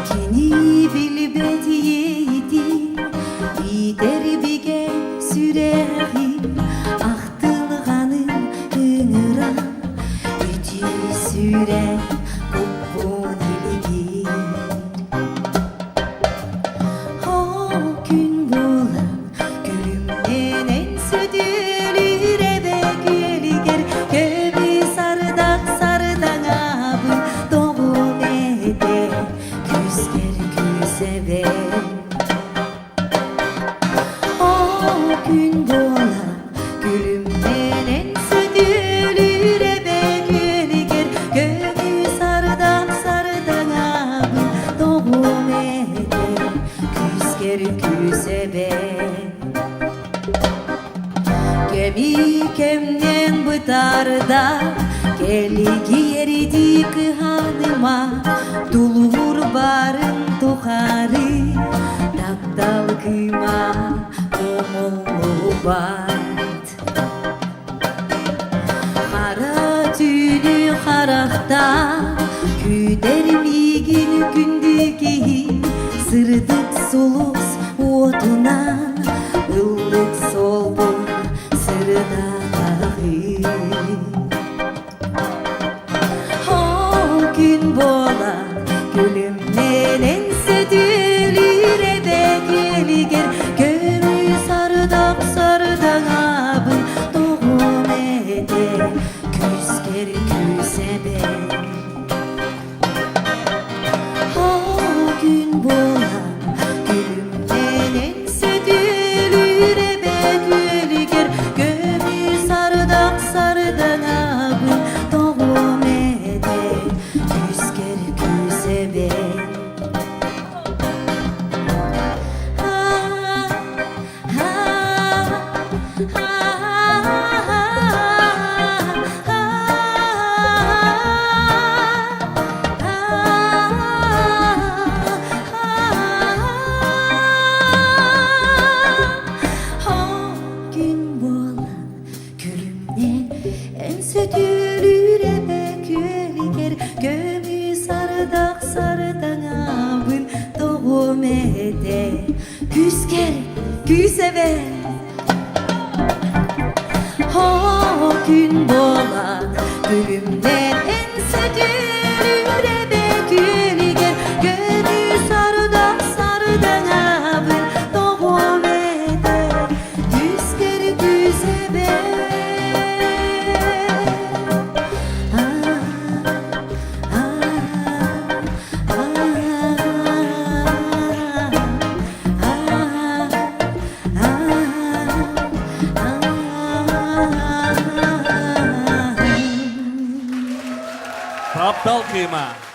Kini bilbet yedi Gider bige süreyim Ahtılganın ığıran Ütü süre Kubbun ilgin O gün bulan Gülümden en südülür eve gülger Göbü sardak sardan abı Doğum ede Küsker küseve O gün bulan Gülümden en südülür eve gülger Göbü sardak sardan abı Doğum ede Küsker küseve Gemi kemden bıtarda Gelgi yerdi hanıma Dulur barın tuharı Daktal kıyma Omolu bat Kara tüylü karakta Küder migin gündüki Sırdık soluz otuna Illık solbun sırda dahi O gün bola gülümden en südülür eve gülger Gömü sardak sardan abı doğum ede Küsker küsebe O gün bola gülümden en südülür eve gülger Gömü sardak sardan abı doğum ede Küsker küsebe En südülür ebe gülger Gömü sardak sardan abın Doğum ede Küsker küseve O gün bola Gülümden en südülür ebe gülger Gömü sardak sardan abın Doğum ede Küsker küseve Raptal kıyma.